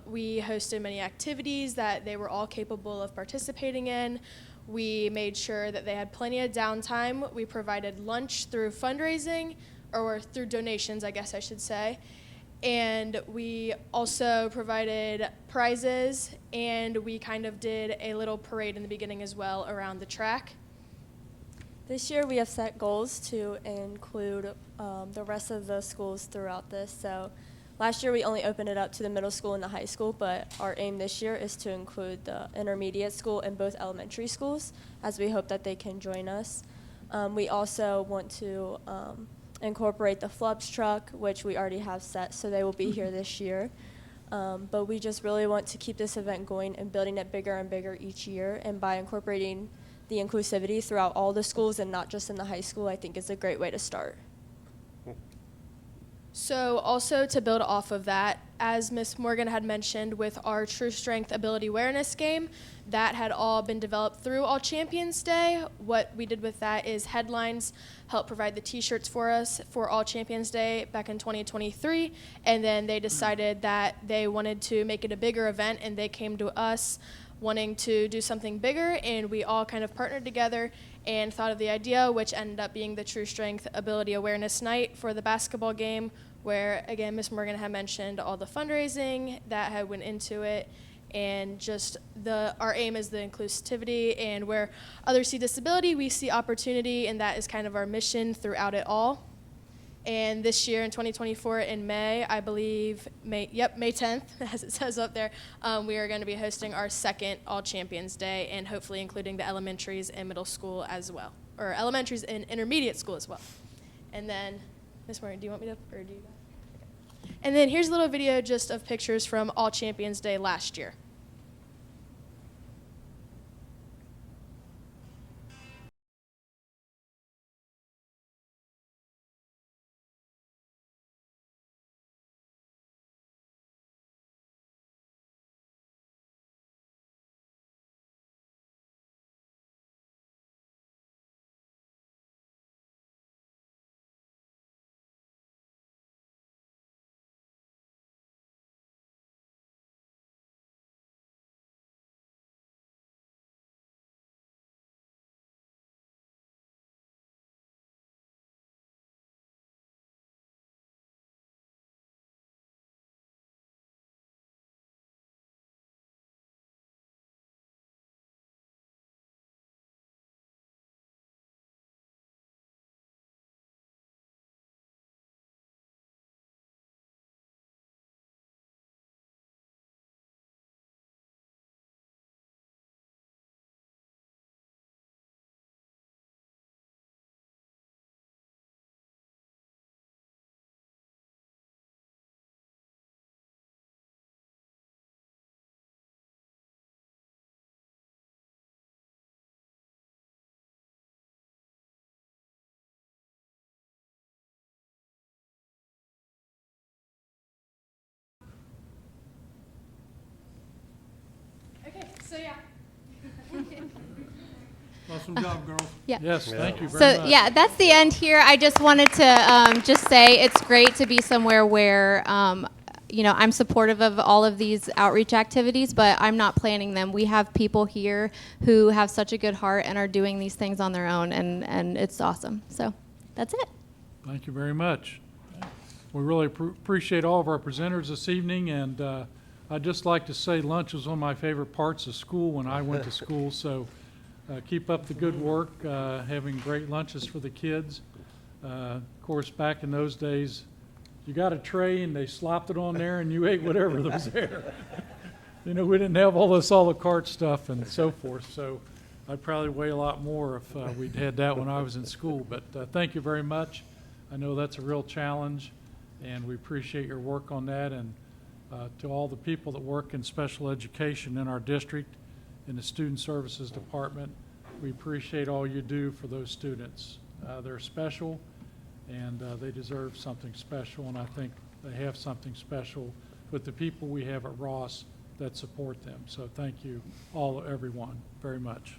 We hosted many activities that they were all capable of participating in. We made sure that they had plenty of downtime. We provided lunch through fundraising, or through donations, I guess I should say. And we also provided prizes, and we kind of did a little parade in the beginning as well around the track.
This year we have set goals to include the rest of the schools throughout this. So last year we only opened it up to the middle school and the high school, but our aim this year is to include the intermediate school and both elementary schools, as we hope that they can join us. We also want to incorporate the Flubs truck, which we already have set, so they will be here this year. But we just really want to keep this event going and building it bigger and bigger each year. And by incorporating the inclusivity throughout all the schools and not just in the high school, I think is a great way to start.
So also to build off of that, as Ms. Morgan had mentioned with our True Strength Ability Awareness game, that had all been developed through All Champions Day. What we did with that is Headlines helped provide the t-shirts for us for All Champions Day back in 2023, and then they decided that they wanted to make it a bigger event, and they came to us wanting to do something bigger, and we all kind of partnered together and thought of the idea, which ended up being the True Strength Ability Awareness Night for the basketball game, where, again, Ms. Morgan had mentioned all the fundraising that had went into it, and just our aim is the inclusivity, and where others see disability, we see opportunity, and that is kind of our mission throughout it all. And this year in 2024 in May, I believe, May 10th, as it says up there, we are going to be hosting our second All Champions Day, and hopefully including the elementaries and middle school as well, or elementaries and intermediate school as well. And then, Ms. Morgan, do you want me to, or do you? Okay. And then here's a little video just of pictures from All Champions Day last year. Okay, so yeah.
Awesome job, girls.
Yeah.
Yes, thank you very
So,
much.
yeah, that's the end here. I just wanted to just say it's great to be somewhere where, you know, I'm supportive of all of these outreach activities, but I'm not planning them. We have people here who have such a good heart and are doing these things on their own, and it's awesome. So that's it.
Thank you very much. We really appreciate all of our presenters this evening, and I'd just like to say lunch was one of my favorite parts of school when I went to school, so keep up the good work, having great lunches for the kids. Of course, back in those days, you got a tray and they slopped it on there and you ate whatever was there. You know, we didn't have all this a la carte stuff and so forth, so I'd probably weigh a lot more if we'd had that when I was in school. But thank you very much. I know that's a real challenge, and we appreciate your work on that. And to all the people that work in special education in our district, in the Student Services Department, we appreciate all you do for those students. They're special, and they deserve something special, and I think they have something special with the people we have at Ross that support them. So thank you all, everyone, very much.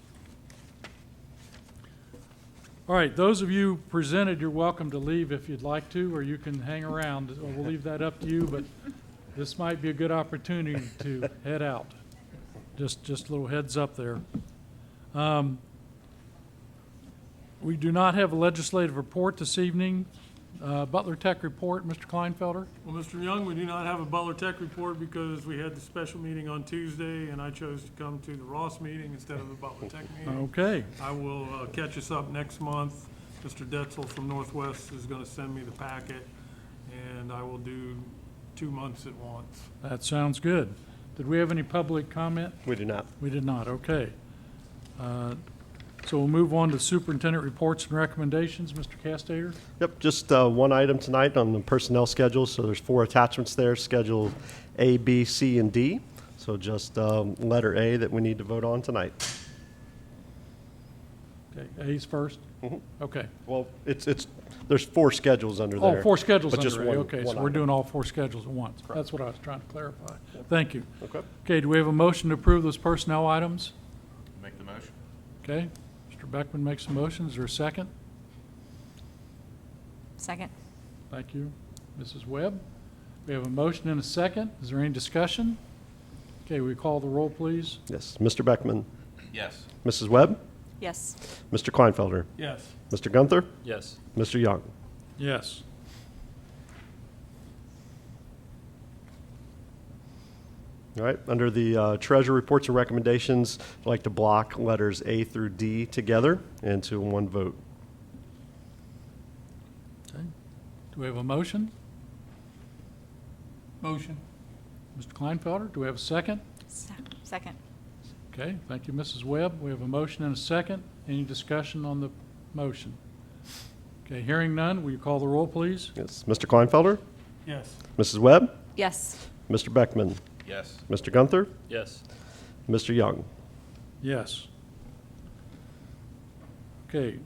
All right, those of you presented, you're welcome to leave if you'd like to, or you can hang around. We'll leave that up to you, but this might be a good opportunity to head out. Just a little heads up there. We do not have a legislative report this evening. Butler Tech report, Mr. Kleinfelder.
Well, Mr. Young, we do not have a Butler Tech report because we had the special meeting on Tuesday, and I chose to come to the Ross meeting instead of the Butler Tech meeting.
Okay,
I will catch us up next month. Mr. Detzel from Northwest is going to send me the packet, and I will do 2 months at once.
that sounds good. Did we have any public comment?
We do not.
We did not, okay. So we'll move on to superintendent reports and recommendations. Mr. Castater?
Yep, just one item tonight on the personnel schedule. So there's 4 attachments there, Schedule A, B, C, and D. So just letter A that we need to vote on tonight.
Okay, A's first?
Mhm.
Okay.
Well, there's 4 schedules under there.
Oh, 4 schedules
but just
under A,
one-
okay, so
one
we're
item.
doing all 4 schedules at once. That's what I was trying to clarify. Thank you.
Okay.
Okay, do we have a motion to approve those personnel items?
Make the motion.
Okay, Mr. Beckman makes a motion. Is there a second?
Second.
Thank you. Mrs. Webb? We have a motion and a second. Is there any discussion? Okay, we call the roll, please.
Yes, Mr. Beckman,
Yes.
Mrs. Webb,
Yes.
Mr. Kleinfelder,
Yes.
Mr. Gunther,
Yes.
Mr. Young.
Yes.
All right, under the treasurer reports and recommendations, I'd like to block letters A through D together into one vote.
Okay. Do we have a motion?
Motion.
Mr. Kleinfelder, do we have a second?
Second.
Okay, thank you, Mrs. Webb. We have a motion and a second. Any discussion on the motion? Okay, hearing none, will you call the roll, please?
Yes, Mr. Kleinfelder,
Yes.
Mrs. Webb,
Yes.
Mr. Beckman,
Yes.
Mr. Gunther,
Yes.
Mr. Young.
Yes. Okay,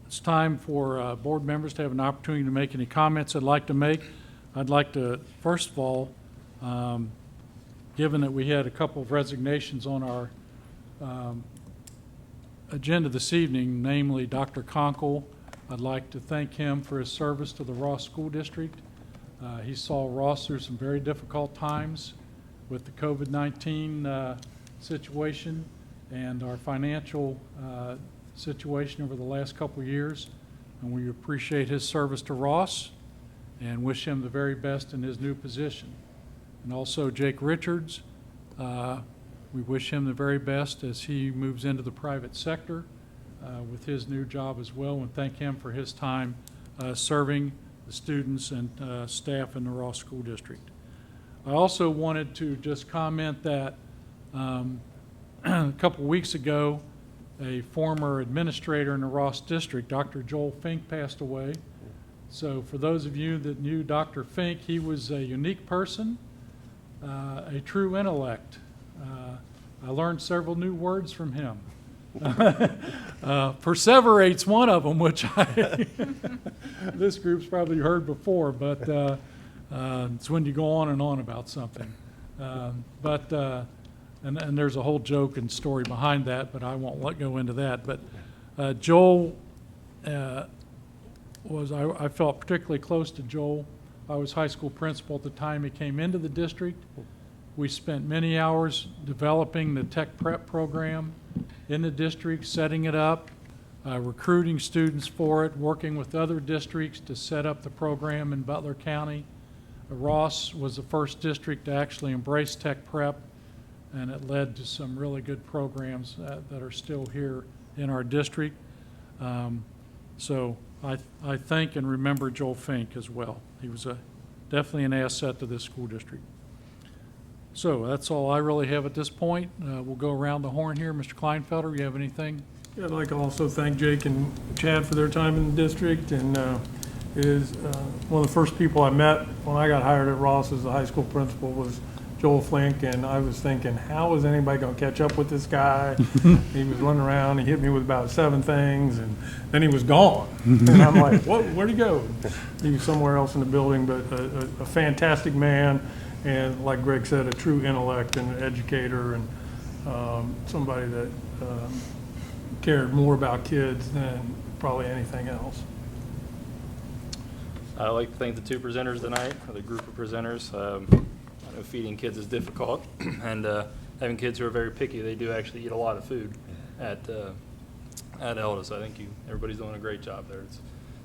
it's time for board members to have an opportunity to make any comments they'd like to make. I'd like to, first of all, given that we had a couple of resignations on our agenda this evening, namely Dr. Conkle, I'd like to thank him for his service to the Ross School District. He saw Ross through some very difficult times with the COVID-19 situation and our financial situation over the last couple of years. And we appreciate his service to Ross and wish him the very best in his new position. And also Jake Richards, we wish him the very best as he moves into the private sector with his new job as well, and thank him for his time serving the students and staff in the Ross School District. I also wanted to just comment that a couple weeks ago, a former administrator in the Ross District, Dr. Joel Fink, passed away. So for those of you that knew Dr. Fink, he was a unique person, a true intellect. I learned several new words from him. Perseverate's one of them, which this group's probably heard before, but it's when you go on and on about something. But and there's a whole joke and story behind that, but I won't go into that. But Joel I felt particularly close to Joel. I was high school principal at the time he came into the district. We spent many hours developing the tech prep program in the district, setting it up, recruiting students for it, working with other districts to set up the program in Butler County. Ross was the first district to actually embrace tech prep, and it led to some really good programs that are still here in our district. So I thank and remember Joel Fink as well. He was definitely an asset to this school district. So that's all I really have at this point. We'll go around the horn here. Mr. Kleinfelder, you have anything?
Yeah, I'd like to also thank Jake and Chad for their time in the district, and is one of the first people I met when I got hired at Ross as the high school principal was Joel Flink, and I was thinking, how is anybody going to catch up with this guy? He was running around, he hit me with about 7 things, and then he was gone. And I'm like, what, where'd he go? He was somewhere else in the building, but a fantastic man, and like Greg said, a true intellect and an educator, and somebody that cared more about kids than probably anything else.
I'd like to thank the 2 presenters tonight, or the group of presenters. I know feeding kids is difficult, and having kids who are very picky, they do actually eat a lot of food at Elda. So I think everybody's doing a great job there. It's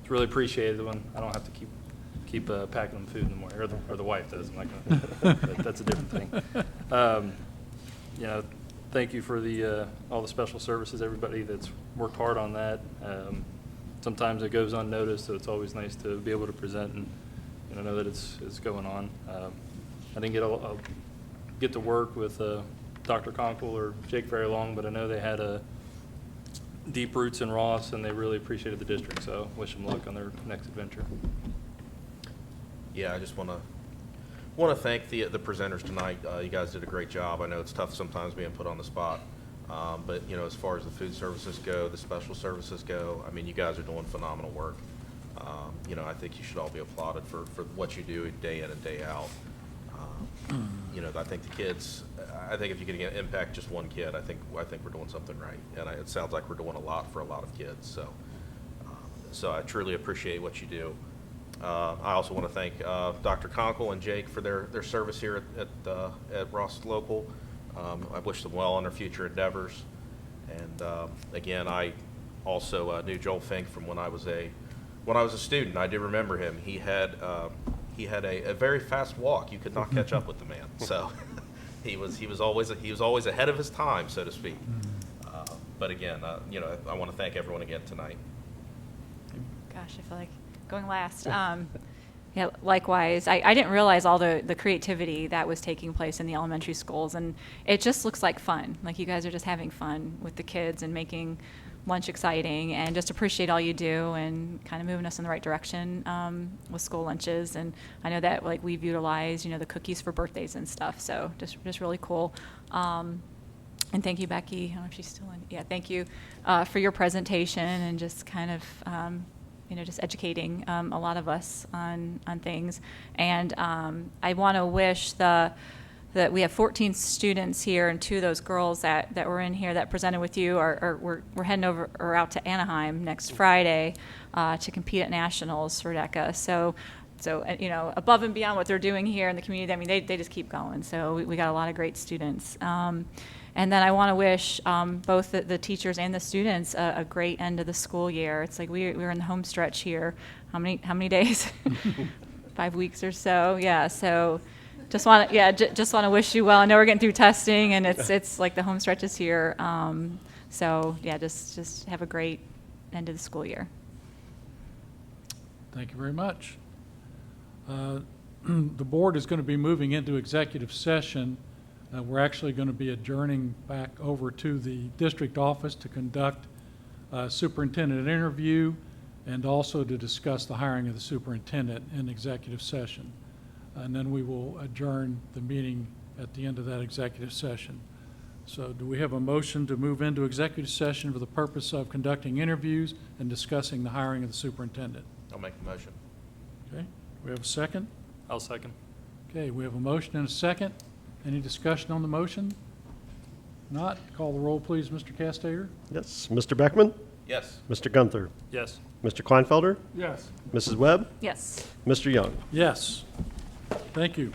really appreciated when I don't have to keep packing them food in the morning, or the wife does. I'm not gonna, that's a different thing. You know, thank you for all the special services, everybody that's worked hard on that. Sometimes it goes unnoticed, so it's always nice to be able to present and know that it's going on. I didn't get to work with Dr. Conkle or Jake very long, but I know they had deep roots in Ross, and they really appreciated the district. So wish them luck on their next adventure.
Yeah, I just want to thank the presenters tonight. You guys did a great job. I know it's tough sometimes being put on the spot, but as far as the food services go, the special services go, I mean, you guys are doing phenomenal work. I think you should all be applauded for what you do day in and day out. I think the kids, I think if you can impact just one kid, I think we're doing something right. And it sounds like we're doing a lot for a lot of kids. So I truly appreciate what you do. I also want to thank Dr. Conkle and Jake for their service here at Ross Local. I wish them well on their future endeavors. And again, I also knew Joel Fink from when I was a student. I do remember him. He had a very fast walk. You could not catch up with the man. So he was always ahead of his time, so to speak. But again, I want to thank everyone again tonight.
Gosh, I feel like going last. Yeah, likewise. I didn't realize all the creativity that was taking place in the elementary schools, and it just looks like fun. Like you guys are just having fun with the kids and making lunch exciting, and just appreciate all you do and kind of moving us in the right direction with school lunches. And I know that we've utilized the cookies for birthdays and stuff, so just really cool. And thank you, Becky. I don't know if she's still in. Yeah, thank you for your presentation and just kind of just educating a lot of us on things. And I want to wish that we have 14 students here, and 2 of those girls that were in here that presented with you we're heading over or out to Anaheim next Friday to compete at nationals for DECA. So above and beyond what they're doing here in the community, I mean, they just keep going. So we got a lot of great students. And then I want to wish both the teachers and the students a great end of the school year. It's like we're in the home stretch here. How many days? 5 weeks or so. Yeah. So just want to wish you well. I know we're getting through testing, and it's like the home stretch is here. So yeah, just have a great end of the school year.
Thank you very much. The board is going to be moving into executive session. We're actually going to be adjourning back over to the district office to conduct a superintendent interview and also to discuss the hiring of the superintendent in executive session. And then we will adjourn the meeting at the end of that executive session. So do we have a motion to move into executive session for the purpose of conducting interviews and discussing the hiring of the superintendent?
I'll make the motion.
Okay. We have a second?
I'll second.
Okay, we have a motion and a second. Any discussion on the motion? Not, call the roll, please, Mr. Castater.
Yes. Mr. Beckman?
Yes.
Mr. Gunther?
Yes.
Mr. Kleinfelder?
Yes.
Mrs. Webb?
Yes.
Mr. Young?
Yes. Thank you.